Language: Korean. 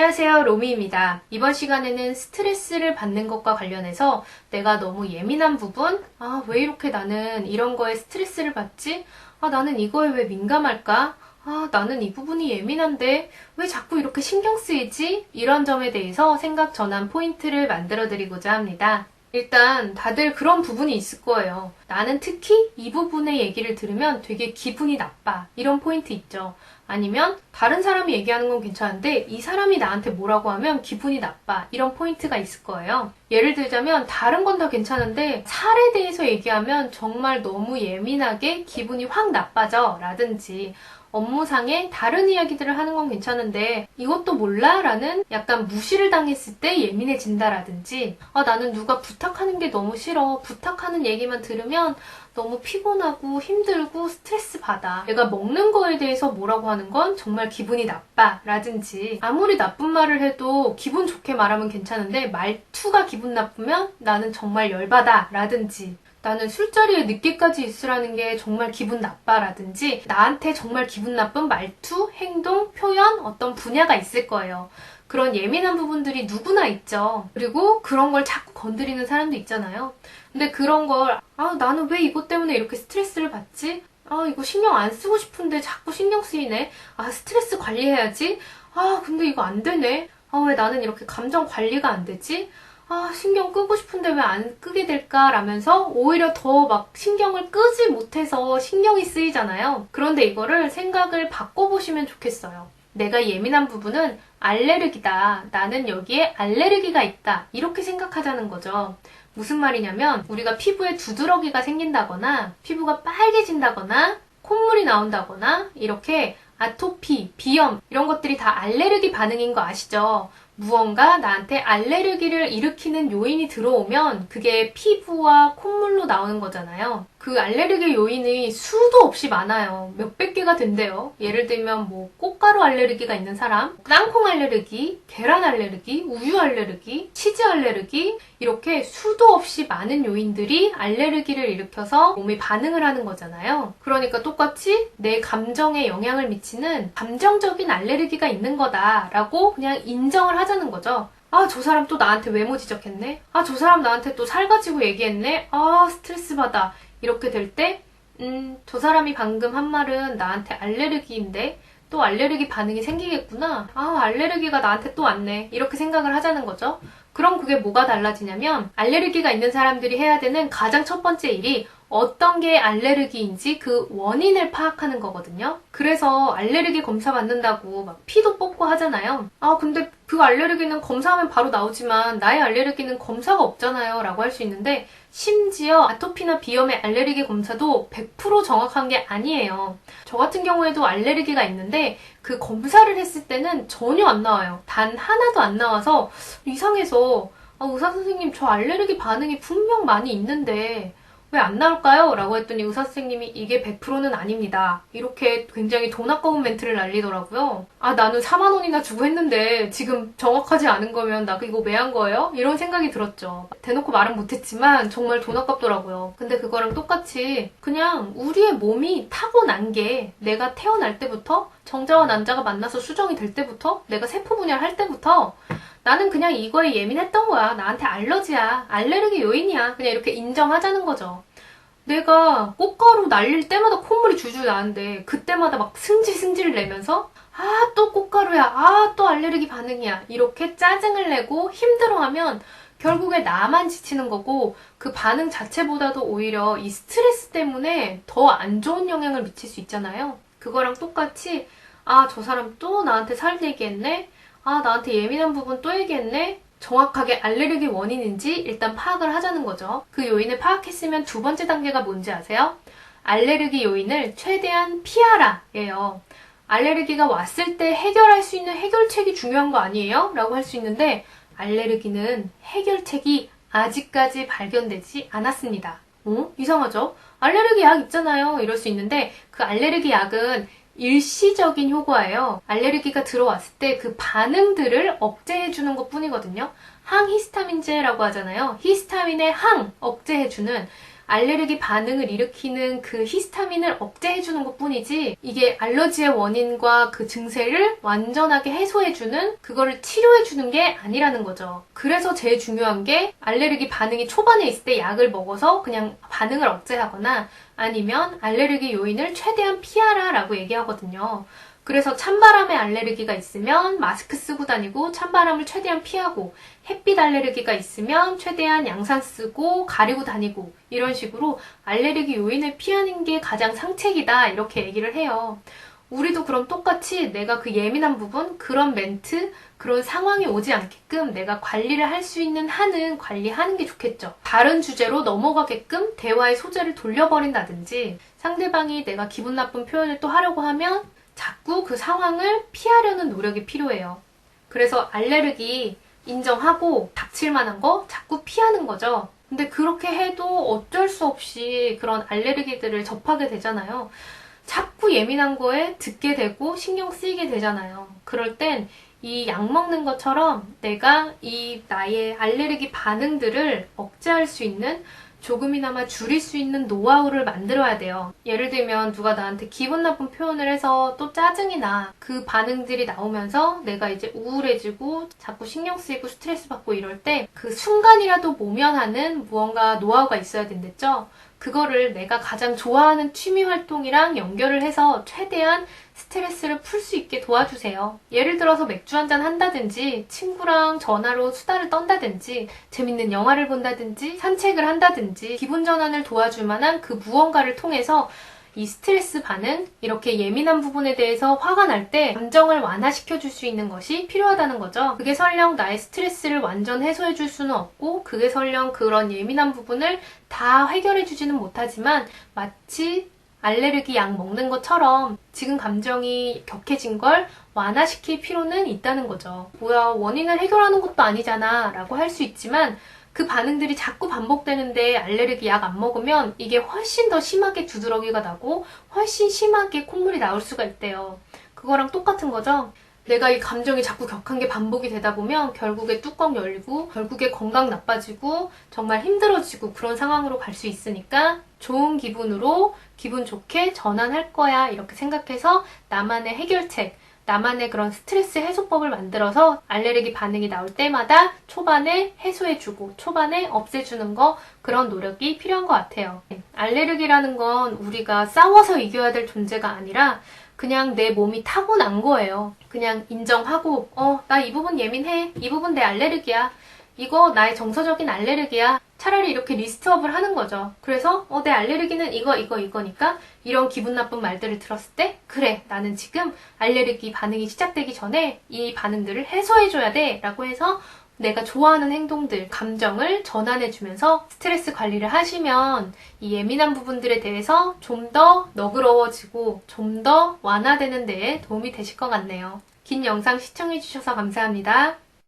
안녕하세요, 로미입니다. 이번 시간에는 스트레스를 받는 것과 관련해서 내가 너무 예민한 부분, 왜 이렇게 나는 이런 거에 스트레스를 받지? 나는 이거에 왜 민감할까? 나는 이 부분이 예민한데 왜 자꾸 이렇게 신경 쓰이지? 이런 점에 대해서 생각 전환 포인트를 만들어 드리고자 합니다. 일단 다들 그런 부분이 있을 거예요. 나는 특히 이 부분의 얘기를 들으면 되게 기분이 나빠. 이런 포인트 있죠. 아니면 다른 사람이 얘기하는 건 괜찮은데 이 사람이 나한테 뭐라고 하면 기분이 나빠. 이런 포인트가 있을 거예요. 예를 들자면 다른 건 다 괜찮은데 살에 대해서 얘기하면 정말 너무 예민하게 기분이 확 나빠져. 라든지 업무상에 다른 이야기들을 하는 건 괜찮은데 이것도 몰라? 라는 약간 무시를 당했을 때 예민해진다라든지 나는 누가 부탁하는 게 너무 싫어. 부탁하는 얘기만 들으면 너무 피곤하고 힘들고 스트레스 받아. 내가 먹는 거에 대해서 뭐라고 하는 건 정말 기분이 나빠. 라든지 아무리 나쁜 말을 해도 기분 좋게 말하면 괜찮은데 말투가 기분 나쁘면 나는 정말 열받아. 라든지 나는 술자리에 늦게까지 있으라는 게 정말 기분 나빠라든지 나한테 정말 기분 나쁜 말투, 행동, 표현 어떤 분야가 있을 거예요. 그런 예민한 부분들이 누구나 있죠. 그리고 그런 걸 자꾸 건드리는 사람도 있잖아요. 근데 그런 걸 나는 왜 이것 때문에 이렇게 스트레스를 받지? 이거 신경 안 쓰고 싶은데 자꾸 신경 쓰이네. 스트레스 관리해야지. 근데 이거 안 되네. 왜 나는 이렇게 감정 관리가 안 되지? 신경 끄고 싶은데 왜 안 끄게 될까? 라면서 오히려 더 막 신경을 끄지 못해서 신경이 쓰이잖아요. 그런데 이거를 생각을 바꿔보시면 좋겠어요. 내가 예민한 부분은 알레르기다. 나는 여기에 알레르기가 있다. 이렇게 생각하자는 거죠. 무슨 말이냐면 우리가 피부에 두드러기가 생긴다거나 피부가 빨개진다거나 콧물이 나온다거나 이렇게 아토피, 비염 이런 것들이 다 알레르기 반응인 거 아시죠? 무언가 나한테 알레르기를 일으키는 요인이 들어오면 그게 피부와 콧물로 나오는 거잖아요. 그 알레르기 요인이 수도 없이 많아요. 몇백 개가 된대요. 예를 들면 꽃가루 알레르기가 있는 사람, 땅콩 알레르기, 계란 알레르기, 우유 알레르기, 치즈 알레르기 이렇게 수도 없이 많은 요인들이 알레르기를 일으켜서 몸이 반응을 하는 거잖아요. 그러니까 똑같이 내 감정에 영향을 미치는 감정적인 알레르기가 있는 거다라고 그냥 인정을 하자는 거죠. 저 사람 또 나한테 외모 지적했네. 저 사람 나한테 또 살 가지고 얘기했네. 스트레스 받아. 이렇게 될 때, 저 사람이 방금 한 말은 나한테 알레르기인데 또 알레르기 반응이 생기겠구나. 알레르기가 나한테 또 왔네. 이렇게 생각을 하자는 거죠. 그럼 그게 뭐가 달라지냐면 알레르기가 있는 사람들이 해야 되는 가장 첫 번째 일이 어떤 게 알레르기인지 그 원인을 파악하는 거거든요. 그래서 알레르기 검사 받는다고 막 피도 뽑고 하잖아요. 근데 그 알레르기는 검사하면 바로 나오지만 나의 알레르기는 검사가 없잖아요 라고 할 수 있는데 심지어 아토피나 비염의 알레르기 검사도 100% 정확한 게 아니에요. 저 같은 경우에도 알레르기가 있는데 그 검사를 했을 때는 전혀 안 나와요. 단 하나도 안 나와서 이상해서 의사 선생님 저 알레르기 반응이 분명 많이 있는데 왜 안 나올까요? 라고 했더니 의사 선생님이 이게 100%는 아닙니다. 이렇게 굉장히 돈 아까운 멘트를 날리더라고요. 나는 4만 원이나 주고 했는데 지금 정확하지 않은 거면 나 이거 왜 한 거예요? 이런 생각이 들었죠. 대놓고 말은 못했지만 정말 돈 아깝더라고요. 근데 그거랑 똑같이 그냥 우리의 몸이 타고난 게 내가 태어날 때부터 정자와 난자가 만나서 수정이 될 때부터 내가 세포 분열을 할 때부터 나는 그냥 이거에 예민했던 거야. 나한테 알러지야. 알레르기 요인이야. 그냥 이렇게 인정하자는 거죠. 내가 꽃가루 날릴 때마다 콧물이 줄줄 나는데 그때마다 막 승질을 내면서 또 꽃가루야. 또 알레르기 반응이야. 이렇게 짜증을 내고 힘들어하면 결국에 나만 지치는 거고 그 반응 자체보다도 오히려 이 스트레스 때문에 더 안 좋은 영향을 미칠 수 있잖아요. 그거랑 똑같이 저 사람 또 나한테 살 얘기했네. 나한테 예민한 부분 또 얘기했네? 정확하게 알레르기 원인인지 일단 파악을 하자는 거죠. 그 요인을 파악했으면 두 번째 단계가 뭔지 아세요? 알레르기 요인을 최대한 피하라 예요. 알레르기가 왔을 때 해결할 수 있는 해결책이 중요한 거 아니에요? 라고 할 수 있는데 알레르기는 해결책이 아직까지 발견되지 않았습니다. 이상하죠? 알레르기 약 있잖아요. 이럴 수 있는데 그 알레르기 약은 일시적인 효과예요. 알레르기가 들어왔을 때 그 반응들을 억제해주는 것 뿐이거든요. 항히스타민제라고 하잖아요. 히스타민의 억제해주는 알레르기 반응을 일으키는 그 히스타민을 억제해주는 것 뿐이지 이게 알러지의 원인과 그 증세를 완전하게 해소해주는 그거를 치료해주는 게 아니라는 거죠. 그래서 제일 중요한 게 알레르기 반응이 초반에 있을 때 약을 먹어서 그냥 반응을 억제하거나 아니면 알레르기 요인을 최대한 피하라 라고 얘기하거든요. 그래서 찬바람에 알레르기가 있으면 마스크 쓰고 다니고 찬바람을 최대한 피하고 햇빛 알레르기가 있으면 최대한 양산 쓰고 가리고 다니고 이런 식으로 알레르기 요인을 피하는 게 가장 상책이다 이렇게 얘기를 해요. 우리도 그럼 똑같이 내가 그 예민한 부분, 그런 멘트, 그런 상황이 오지 않게끔 내가 관리를 할 수 있는 한은 관리하는 게 좋겠죠. 다른 주제로 넘어가게끔 대화의 소재를 돌려버린다든지 상대방이 내가 기분 나쁜 표현을 또 하려고 하면 자꾸 그 상황을 피하려는 노력이 필요해요. 그래서 알레르기 인정하고 닥칠 만한 거 자꾸 피하는 거죠. 근데 그렇게 해도 어쩔 수 없이 그런 알레르기들을 접하게 되잖아요. 자꾸 예민한 거에 듣게 되고 신경 쓰이게 되잖아요. 그럴 땐 이 약 먹는 것처럼 내가 이 나의 알레르기 반응들을 억제할 수 있는 조금이나마 줄일 수 있는 노하우를 만들어야 돼요. 예를 들면 누가 나한테 기분 나쁜 표현을 해서 또 짜증이 나. 그 반응들이 나오면서 내가 이제 우울해지고 자꾸 신경 쓰이고 스트레스 받고 이럴 때 그 순간이라도 모면하는 무언가 노하우가 있어야 된댔죠. 그거를 내가 가장 좋아하는 취미 활동이랑 연결을 해서 최대한 스트레스를 풀 수 있게 도와주세요. 예를 들어서 맥주 한잔 한다든지 친구랑 전화로 수다를 떤다든지 재밌는 영화를 본다든지 산책을 한다든지 기분 전환을 도와줄 만한 그 무언가를 통해서 이 스트레스 반응, 이렇게 예민한 부분에 대해서 화가 날 때 감정을 완화시켜줄 수 있는 것이 필요하다는 거죠. 그게 설령 나의 스트레스를 완전 해소해줄 수는 없고 그게 설령 그런 예민한 부분을 다 해결해주지는 못하지만 마치 알레르기 약 먹는 것처럼 지금 감정이 격해진 걸 완화시킬 필요는 있다는 거죠. 뭐야, 원인을 해결하는 것도 아니잖아 라고 할 수 있지만 그 반응들이 자꾸 반복되는데 알레르기 약 안 먹으면 이게 훨씬 더 심하게 두드러기가 나고 훨씬 심하게 콧물이 나올 수가 있대요. 그거랑 똑같은 거죠. 내가 이 감정이 자꾸 격한 게 반복이 되다 보면 결국에 뚜껑 열리고 결국에 건강 나빠지고 정말 힘들어지고 그런 상황으로 갈 수 있으니까 좋은 기분으로 기분 좋게 전환할 거야 이렇게 생각해서 나만의 해결책, 나만의 그런 스트레스 해소법을 만들어서 알레르기 반응이 나올 때마다 초반에 해소해주고 초반에 없애주는 거 그런 노력이 필요한 것 같아요. 알레르기라는 건 우리가 싸워서 이겨야 될 존재가 아니라 그냥 내 몸이 타고난 거예요. 그냥 인정하고 나 이 부분 예민해. 이 부분 내 알레르기야. 이거 나의 정서적인 알레르기야. 차라리 이렇게 리스트업을 하는 거죠. 그래서 내 알레르기는 이거니까 이런 기분 나쁜 말들을 들었을 때 그래, 나는 지금 알레르기 반응이 시작되기 전에 이 반응들을 해소해줘야 돼 라고 해서 내가 좋아하는 행동들, 감정을 전환해주면서 스트레스 관리를 하시면 이 예민한 부분들에 대해서 좀 더 너그러워지고 좀 더 완화되는 데에 도움이 되실 것 같네요. 긴 영상 시청해주셔서 감사합니다.